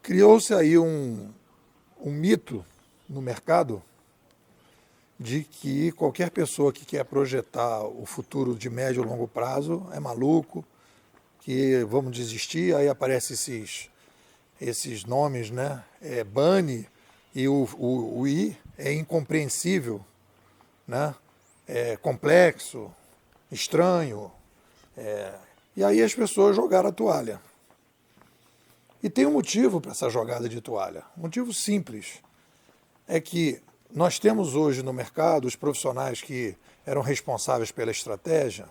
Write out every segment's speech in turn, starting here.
Criou-se aí um mito no mercado de que qualquer pessoa que quer projetar o futuro de médio e longo prazo é maluco, que vamos desistir, aí aparecem esses nomes, né? Bunny e o I é incompreensível, né? É complexo, estranho. E aí as pessoas jogaram a toalha. E tem um motivo para essa jogada de toalha. Um motivo simples. É que nós temos hoje no mercado os profissionais que eram responsáveis pela estratégia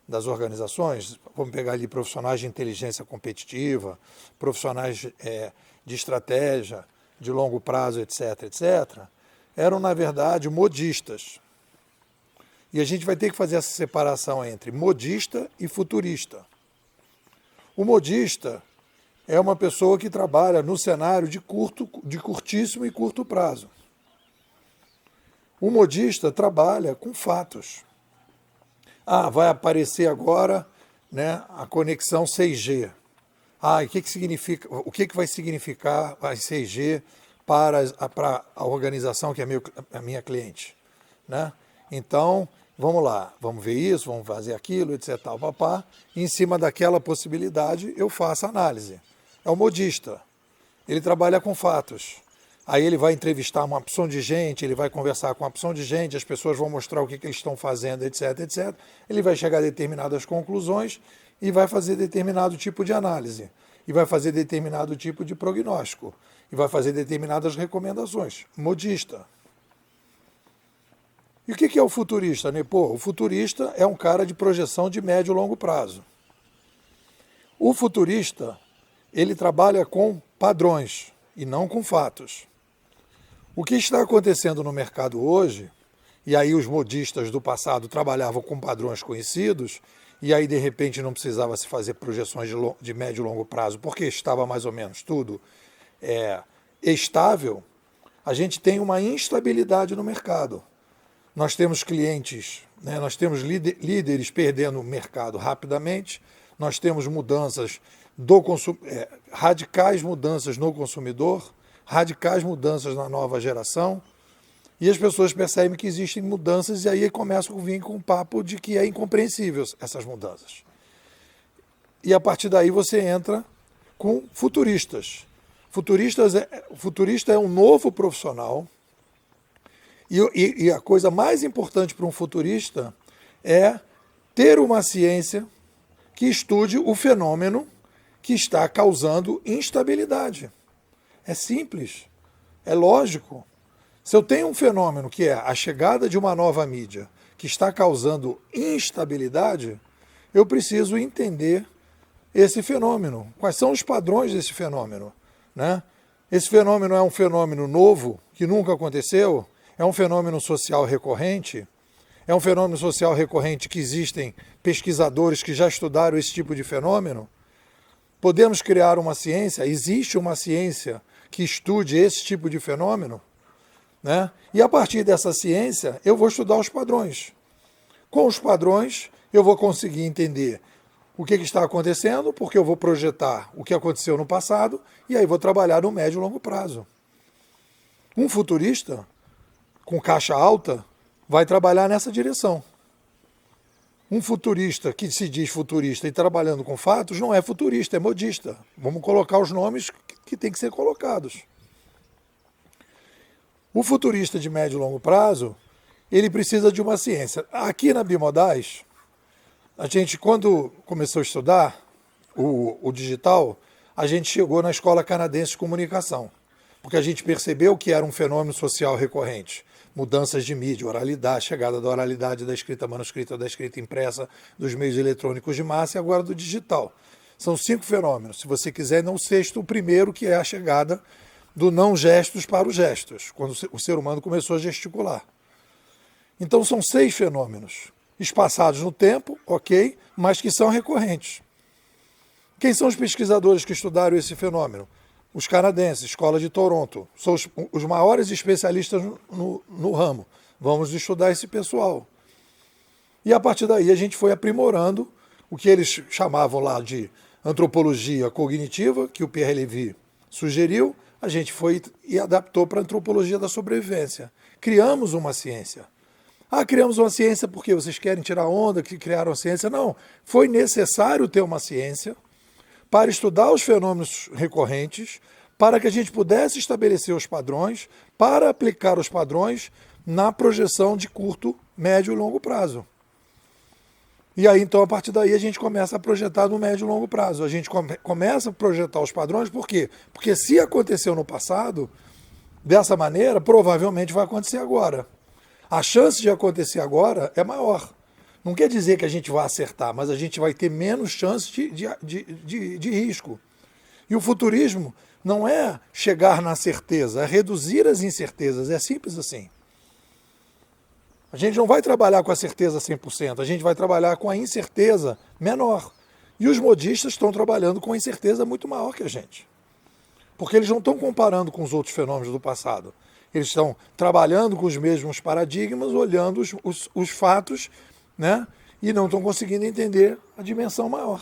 das organizações. Vamos pegar ali profissionais de inteligência competitiva, profissionais de estratégia, de longo prazo, etc., etc., eram, na verdade, modistas. E a gente vai ter que fazer essa separação entre modista e futurista. O modista é uma pessoa que trabalha no cenário de curtíssimo e curto prazo. O modista trabalha com fatos. Vai aparecer agora, né, a conexão 6G. E o que vai significar a 6G para a organização que é a minha cliente? Né? Então, vamos lá, vamos ver isso, vamos fazer aquilo, etc. E em cima daquela possibilidade, eu faço análise. É o modista. Ele trabalha com fatos. Aí ele vai entrevistar uma opção de gente, ele vai conversar com uma opção de gente, as pessoas vão mostrar o que eles estão fazendo, etc., etc. Ele vai chegar a determinadas conclusões e vai fazer determinado tipo de análise. E vai fazer determinado tipo de prognóstico. E vai fazer determinadas recomendações. Modista. E o que é o futurista, né? O futurista é um cara de projeção de médio e longo prazo. O futurista, ele trabalha com padrões e não com fatos. O que está acontecendo no mercado hoje, e aí os modistas do passado trabalhavam com padrões conhecidos, e aí de repente não precisava se fazer projeções de médio e longo prazo, porque estava mais ou menos tudo estável, a gente tem uma instabilidade no mercado. Nós temos clientes, né, nós temos líderes perdendo o mercado rapidamente, nós temos mudanças radicais mudanças no consumidor, radicais mudanças na nova geração, e as pessoas percebem que existem mudanças e aí começam a vir com o papo de que é incompreensível essas mudanças. E a partir daí você entra com futuristas. Futurista é um novo profissional e a coisa mais importante para um futurista é ter uma ciência que estude o fenômeno que está causando instabilidade. É simples, é lógico. Se eu tenho um fenômeno que é a chegada de uma nova mídia que está causando instabilidade, eu preciso entender esse fenômeno. Quais são os padrões desse fenômeno? Né? Esse fenômeno é um fenômeno novo, que nunca aconteceu? É um fenômeno social recorrente? É um fenômeno social recorrente que existem pesquisadores que já estudaram esse tipo de fenômeno? Podemos criar uma ciência? Existe uma ciência que estude esse tipo de fenômeno? Né? E a partir dessa ciência, eu vou estudar os padrões. Com os padrões, eu vou conseguir entender o que está acontecendo, porque eu vou projetar o que aconteceu no passado, e aí vou trabalhar no médio e longo prazo. Um futurista, com caixa alta, vai trabalhar nessa direção. Um futurista que se diz futurista e trabalhando com fatos não é futurista, é modista. Vamos colocar os nomes que têm que ser colocados. O futurista de médio e longo prazo, ele precisa de uma ciência. Aqui na Bimodais, a gente, quando começou a estudar o digital, a gente chegou na Escola Canadense de Comunicação, porque a gente percebeu que era um fenômeno social recorrente. Mudanças de mídia, oralidade, chegada da oralidade, da escrita manuscrita, da escrita impressa, dos meios eletrônicos de massa e agora do digital. São 5 fenômenos. Se você quiser, não o sexto, o primeiro, que é a chegada do não gestos para os gestos, quando o ser humano começou a gesticular. Então são 6 fenômenos, espaçados no tempo, ok, mas que são recorrentes. Quem são os pesquisadores que estudaram esse fenômeno? Os canadenses, Escola de Toronto, são os maiores especialistas no ramo. Vamos estudar esse pessoal. E a partir daí a gente foi aprimorando o que eles chamavam lá de antropologia cognitiva, que o Pierre Levy sugeriu, a gente foi e adaptou para a antropologia da sobrevivência. Criamos uma ciência. Criamos uma ciência porque vocês querem tirar onda que criaram a ciência? Não, foi necessário ter uma ciência para estudar os fenômenos recorrentes, para que a gente pudesse estabelecer os padrões, para aplicar os padrões na projeção de curto, médio e longo prazo. E aí, então, a partir daí, a gente começa a projetar no médio e longo prazo. A gente começa a projetar os padrões, por quê? Porque se aconteceu no passado, dessa maneira, provavelmente vai acontecer agora. A chance de acontecer agora é maior. Não quer dizer que a gente vai acertar, mas a gente vai ter menos chance de risco. E o futurismo não é chegar na certeza, é reduzir as incertezas, é simples assim. A gente não vai trabalhar com a certeza 100%, a gente vai trabalhar com a incerteza menor. E os modistas estão trabalhando com a incerteza muito maior que a gente. Porque eles não estão comparando com os outros fenômenos do passado. Eles estão trabalhando com os mesmos paradigmas, olhando os fatos, né? E não estão conseguindo entender a dimensão maior.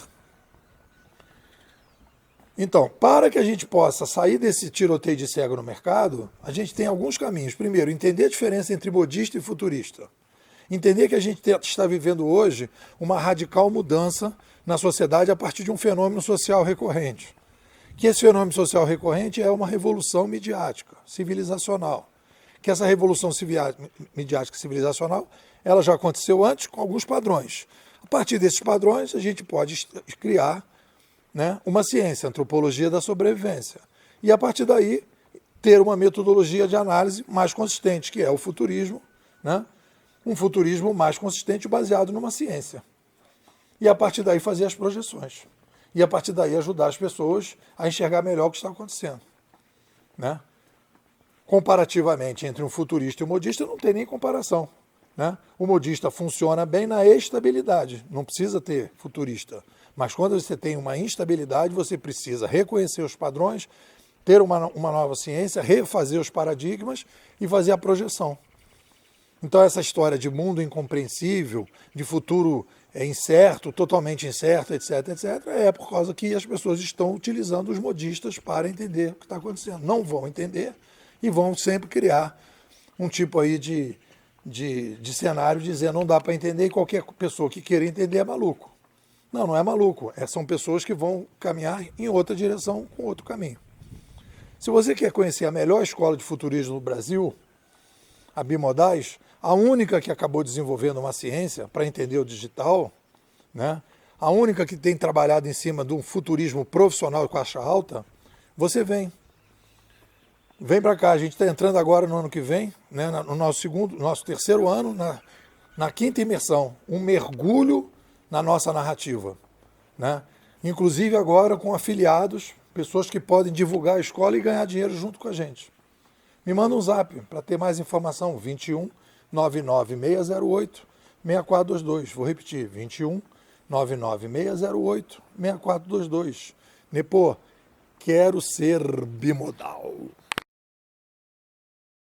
Então, para que a gente possa sair desse tiroteio de cego no mercado, a gente tem alguns caminhos. Primeiro, entender a diferença entre modista e futurista. Entender que a gente está vivendo hoje uma radical mudança na sociedade a partir de um fenômeno social recorrente. Que esse fenômeno social recorrente é uma revolução midiática, civilizacional. Que essa revolução midiática civilizacional, ela já aconteceu antes com alguns padrões. A partir desses padrões, a gente pode criar, né, uma ciência, a antropologia da sobrevivência. E a partir daí, ter uma metodologia de análise mais consistente, que é o futurismo, né? Um futurismo mais consistente baseado numa ciência. E a partir daí fazer as projeções. E a partir daí ajudar as pessoas a enxergar melhor o que está acontecendo. Né? Comparativamente entre um futurista e um modista não tem nem comparação. Né? O modista funciona bem na estabilidade, não precisa ter futurista. Mas quando você tem uma instabilidade, você precisa reconhecer os padrões, ter uma nova ciência, refazer os paradigmas e fazer a projeção. Então essa história de mundo incompreensível, de futuro incerto, totalmente incerto, etc., etc., é por causa que as pessoas estão utilizando os modistas para entender o que está acontecendo. Não vão entender e vão sempre criar um tipo aí de cenário dizendo não dá para entender e qualquer pessoa que queira entender é maluco. Não, não é maluco. São pessoas que vão caminhar em outra direção, com outro caminho. Se você quer conhecer a melhor escola de futurismo no Brasil, a Bimodais, a única que acabou desenvolvendo uma ciência para entender o digital, né? A única que tem trabalhado em cima de um futurismo profissional com caixa alta, você vem. Vem para cá, a gente está entrando agora no ano que vem, né? No nosso terceiro ano, na quinta imersão, um mergulho na nossa narrativa. Né? Inclusive agora com afiliados, pessoas que podem divulgar a escola e ganhar dinheiro junto com a gente. Me manda um zap para ter mais informação, 21 99608 6422. Vou repetir, 21 99608 6422. Nepô, quero ser bimodal.